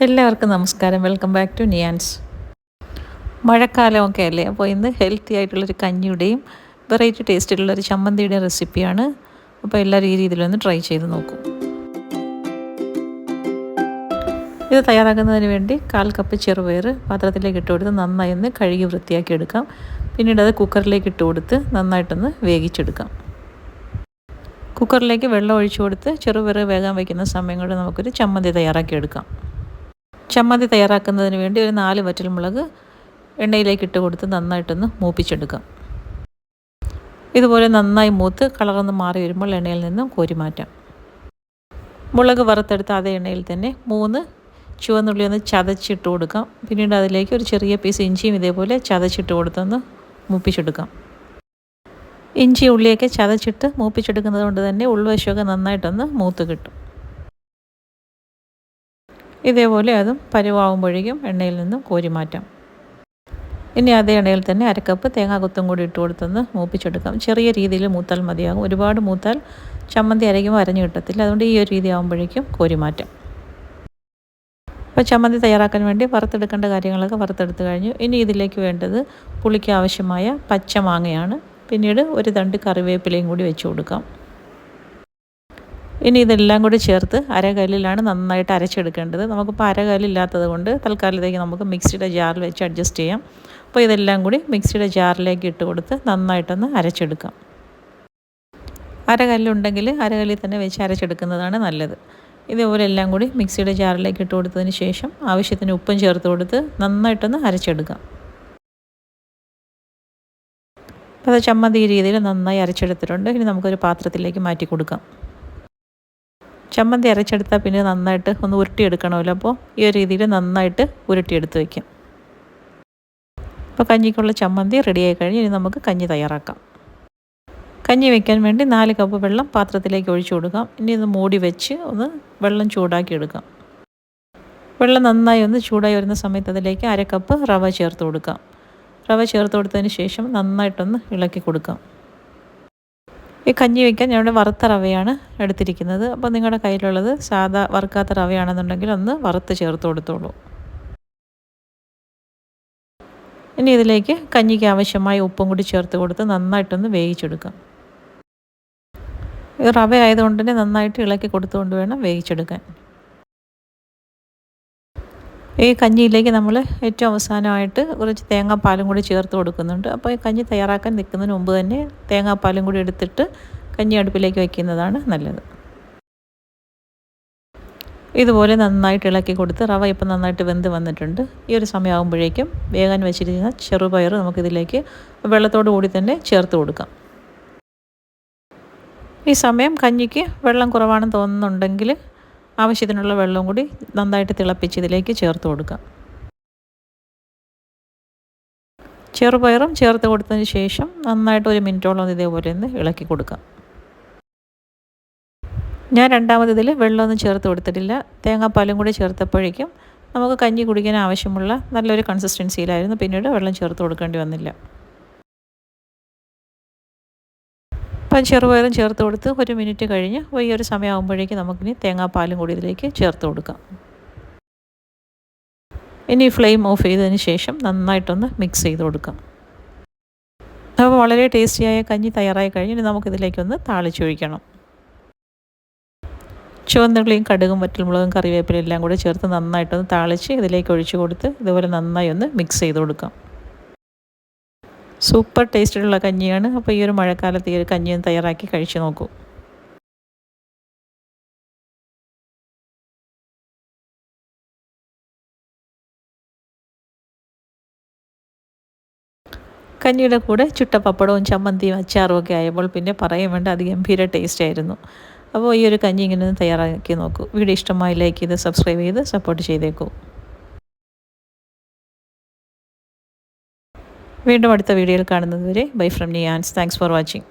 എല്ലാവർക്കും നമസ്കാരം. Welcome back to Niyans. മഴക്കാലമൊക്കെ അല്ലേ, അപ്പോൾ ഇന്ന് ഹെൽത്തി ആയിട്ടുള്ളൊരു കഞ്ഞിയുടെയും വെറൈറ്റി ടേസ്റ്റിലുള്ളൊരു ചമ്മന്തിയുടെയും റെസിപ്പിയാണ്. അപ്പോൾ എല്ലാവരും ഈ രീതിയിലൊന്ന് ട്രൈ ചെയ്ത് നോക്കൂ. ഇത് തയ്യാറാക്കുന്നതിന് വേണ്ടി 1/4 കപ്പ് ചെറുപയർ പാത്രത്തിലേക്ക് ഇട്ട് കൊടുത്ത് നന്നായി ഒന്ന് കഴുകി വൃത്തിയാക്കി എടുക്കാം. പിന്നീട് അത് കുക്കറിലേക്ക് ഇട്ട് കൊടുത്ത് നന്നായിട്ടൊന്ന് വേവിച്ചെടുക്കാം. കുക്കറിലേക്ക് വെള്ളം ഒഴിച്ചു കൊടുത്ത് ചെറുപയർ വേകാൻ വയ്ക്കുന്ന സമയം കൊണ്ട് നമുക്കൊരു ചമ്മന്തി തയ്യാറാക്കി എടുക്കാം. ചമ്മന്തി തയ്യാറാക്കുന്നതിന് വേണ്ടി ഒരു 4 വറ്റൽമുളക് എണ്ണയിലേക്ക് ഇട്ട് കൊടുത്ത് നന്നായിട്ടൊന്ന് മൂപ്പിച്ചെടുക്കാം. ഇതുപോലെ നന്നായി മൂത്ത് കളറൊന്ന് മാറി വരുമ്പോൾ എണ്ണയിൽ നിന്നും കോരി മാറ്റാം. മുളക് വറുത്തെടുത്ത അതേ എണ്ണയിൽ തന്നെ 3 ചുവന്നുള്ളി ഒന്ന് ചതച്ചിട്ട് കൊടുക്കാം. പിന്നീട് അതിലേക്ക് ഒരു ചെറിയ പീസ് ഇഞ്ചിയും ഇതേപോലെ ചതച്ചിട്ട് കൊടുത്തൊന്ന് മൂപ്പിച്ചെടുക്കാം. ഇഞ്ചി ഉള്ളിയൊക്കെ ചതച്ചിട്ട് മൂപ്പിച്ചെടുക്കുന്നത് കൊണ്ട് തന്നെ ഉൾവശമൊക്കെ നന്നായിട്ടൊന്ന് മൂത്ത് കിട്ടും. ഇതേപോലെ അതും പരുവാകുമ്പോഴേക്കും എണ്ണയിൽ നിന്നും കോരി മാറ്റാം. ഇനി അതേ എണ്ണയിൽ തന്നെ 1/2 കപ്പ് തേങ്ങാക്കൊത്തും കൂടി ഇട്ട് കൊടുത്തൊന്ന് മൂപ്പിച്ചെടുക്കാം. ചെറിയ രീതിയിൽ മൂത്താൽ മതിയാകും. ഒരുപാട് മൂത്താൽ ചമ്മന്തി അരയ്ക്കുമ്പോൾ അരഞ്ഞു കിട്ടത്തില്ല. അതുകൊണ്ട് ഈ ഒരു രീതി ആകുമ്പോഴേക്കും കോരി മാറ്റാം. അപ്പോൾ ചമ്മന്തി തയ്യാറാക്കാൻ വേണ്ടി വറുത്തെടുക്കേണ്ട കാര്യങ്ങളൊക്കെ വറുത്തെടുത്ത് കഴിഞ്ഞു. ഇനി ഇതിലേക്ക് വേണ്ടത് പുളിക്ക് ആവശ്യമായ പച്ചമാങ്ങയാണ്. പിന്നീട് ഒരു തണ്ട് കറിവേപ്പിലയും കൂടി വെച്ച് കൊടുക്കാം. ഇനി ഇതെല്ലാം കൂടി ചേർത്ത് അരകല്ലിലാണ് നന്നായിട്ട് അരച്ചെടുക്കേണ്ടത്. നമുക്കിപ്പോൾ അരകല്ലില്ലാത്തത് കൊണ്ട് തൽക്കാലത്തേക്ക് നമുക്ക് മിക്സിയുടെ ജാറിൽ വെച്ച് അഡ്ജസ്റ്റ് ചെയ്യാം. അപ്പോൾ ഇതെല്ലാം കൂടി മിക്സിയുടെ ജാറിലേക്ക് ഇട്ട് കൊടുത്ത് നന്നായിട്ടൊന്ന് അരച്ചെടുക്കാം. അരകല്ലുണ്ടെങ്കിൽ അരകല്ലിൽ തന്നെ വെച്ച് അരച്ചെടുക്കുന്നതാണ് നല്ലത്. ഇതേപോലെ എല്ലാം കൂടി മിക്സിയുടെ ജാറിലേക്ക് ഇട്ട് കൊടുത്തതിന് ശേഷം ആവശ്യത്തിന് ഉപ്പും ചേർത്ത് കൊടുത്ത് നന്നായിട്ടൊന്ന് അരച്ചെടുക്കാം. അപ്പോൾ അത് ചമ്മന്തി ഈ രീതിയിൽ നന്നായി അരച്ചെടുത്തിട്ടുണ്ട്. ഇനി നമുക്കൊരു പാത്രത്തിലേക്ക് മാറ്റി കൊടുക്കാം. ചമ്മന്തി അരച്ചെടുത്താൽ പിന്നെ നന്നായിട്ട് ഒന്ന് ഉരുട്ടിയെടുക്കണമല്ലോ. അപ്പോൾ ഈ ഒരു രീതിയിൽ നന്നായിട്ട് ഉരുട്ടിയെടുത്ത് വയ്ക്കാം. അപ്പോൾ കഞ്ഞിക്കുള്ള ചമ്മന്തി റെഡിയായി കഴിഞ്ഞ് ഇനി നമുക്ക് കഞ്ഞി തയ്യാറാക്കാം. കഞ്ഞി വയ്ക്കാൻ വേണ്ടി 4 കപ്പ് വെള്ളം പാത്രത്തിലേക്ക് ഒഴിച്ചു കൊടുക്കാം. ഇനി ഇത് മൂടി വെച്ച് ഒന്ന് വെള്ളം ചൂടാക്കി എടുക്കാം. വെള്ളം നന്നായി ഒന്ന് ചൂടായി വരുന്ന സമയത്ത് അതിലേക്ക് 1/2 കപ്പ് റവ ചേർത്ത് കൊടുക്കാം. റവ ചേർത്ത് കൊടുത്തതിന് ശേഷം നന്നായിട്ടൊന്ന് ഇളക്കി കൊടുക്കാം. ഈ കഞ്ഞി വയ്ക്കാൻ ഞാനിവിടെ വറുത്ത റവയാണ് എടുത്തിരിക്കുന്നത്. അപ്പോൾ നിങ്ങളുടെ കയ്യിലുള്ളത് സാധാ വറുക്കാത്ത റവയാണെന്നുണ്ടെങ്കിൽ ഒന്ന് വറുത്ത് ചേർത്ത് കൊടുത്തോളൂ. ഇനി ഇതിലേക്ക് കഞ്ഞിക്ക് ആവശ്യമായ ഉപ്പും കൂടി ചേർത്ത് കൊടുത്ത് നന്നായിട്ടൊന്ന് വേവിച്ചെടുക്കാം. ഈ റവ ആയതുകൊണ്ട് തന്നെ നന്നായിട്ട് ഇളക്കി കൊടുത്തുകൊണ്ട് വേണം വേവിച്ചെടുക്കാൻ. ഈ കഞ്ഞിയിലേക്ക് നമ്മൾ ഏറ്റവും അവസാനമായിട്ട് കുറച്ച് തേങ്ങാപ്പാലും കൂടി ചേർത്ത് കൊടുക്കുന്നുണ്ട്. അപ്പോൾ ഈ കഞ്ഞി തയ്യാറാക്കാൻ നിൽക്കുന്നതിന് മുമ്പ് തന്നെ തേങ്ങാപ്പാലും കൂടി എടുത്തിട്ട് കഞ്ഞി അടുപ്പിലേക്ക് വയ്ക്കുന്നതാണ് നല്ലത്. ഇതുപോലെ നന്നായിട്ട് ഇളക്കി കൊടുത്ത് റവ ഇപ്പം നന്നായിട്ട് വെന്ത് വന്നിട്ടുണ്ട്. ഈ ഒരു സമയമാകുമ്പോഴേക്കും വേകാൻ വെച്ചിരിക്കുന്ന ചെറുപയർ നമുക്കിതിലേക്ക് വെള്ളത്തോടു കൂടി തന്നെ ചേർത്ത് കൊടുക്കാം. ഈ സമയം കഞ്ഞിക്ക് വെള്ളം കുറവാണെന്ന് തോന്നുന്നുണ്ടെങ്കിൽ ആവശ്യത്തിനുള്ള വെള്ളവും കൂടി നന്നായിട്ട് തിളപ്പിച്ച് ഇതിലേക്ക് ചേർത്ത് കൊടുക്കാം. ചെറുപയറും ചേർത്ത് കൊടുത്തതിന് ശേഷം നന്നായിട്ട് 1 മിനിറ്റോളം ഇതേപോലെ ഒന്ന് ഇളക്കി കൊടുക്കാം. ഞാൻ രണ്ടാമത് ഇതിൽ വെള്ളമൊന്നും ചേർത്ത് കൊടുത്തിട്ടില്ല. തേങ്ങാപ്പാലും കൂടി ചേർത്തപ്പോഴേക്കും നമുക്ക് കഞ്ഞി കുടിക്കാൻ ആവശ്യമുള്ള നല്ലൊരു കൺസിസ്റ്റൻസിയിലായിരുന്നു. പിന്നീട് വെള്ളം ചേർത്ത് കൊടുക്കേണ്ടി വന്നില്ല. അപ്പം ചെറുപയറും ചേർത്ത് കൊടുത്ത് 1 മിനിറ്റ് കഴിഞ്ഞ് ഈ ഒരു സമയമാകുമ്പോഴേക്കും നമുക്കിനി തേങ്ങാപ്പാലും കൂടി ഇതിലേക്ക് ചേർത്ത് കൊടുക്കാം. ഇനി ഫ്ലെയിം ഓഫ് ചെയ്തതിന് ശേഷം നന്നായിട്ടൊന്ന് മിക്സ് ചെയ്ത് കൊടുക്കാം. അപ്പോൾ വളരെ ടേസ്റ്റിയായ കഞ്ഞി തയ്യാറായി കഴിഞ്ഞ് ഇനി നമുക്കിതിലേക്കൊന്ന് താളിച്ചൊഴിക്കണം. ചുവന്നുള്ളിയും കടുകും വറ്റൽമുളകും കറിവേപ്പിലയും എല്ലാം കൂടി ചേർത്ത് നന്നായിട്ടൊന്ന് താളിച്ച് ഇതിലേക്ക് ഒഴിച്ച് കൊടുത്ത് ഇതുപോലെ നന്നായി ഒന്ന് മിക്സ് ചെയ്ത് കൊടുക്കാം. സൂപ്പർ ടേസ്റ്റിലുള്ള കഞ്ഞിയാണ്. അപ്പോൾ ഈ ഒരു മഴക്കാലത്ത് ഈ ഒരു കഞ്ഞിയും തയ്യാറാക്കി കഴിച്ച് നോക്കൂ. കഞ്ഞിയുടെ കൂടെ ചുട്ട പപ്പടവും ചമ്മന്തിയും അച്ചാറും ഒക്കെ ആയപ്പോൾ പിന്നെ പറയാൻ വേണ്ട അതിഗംഭീര ടേസ്റ്റ് ആയിരുന്നു. അപ്പോൾ ഈ ഒരു കഞ്ഞി ഇങ്ങനെ ഒന്ന് തയ്യാറാക്കി നോക്കൂ. വീഡിയോ ഇഷ്ടമായി ലൈക്ക് ചെയ്ത് സബ്സ്ക്രൈബ് ചെയ്ത് സപ്പോർട്ട് ചെയ്തേക്കൂ. വീണ്ടും അടുത്ത വീഡിയോയിൽ കാണുന്നത് വരെ bye from Niyans. Thanks for watching.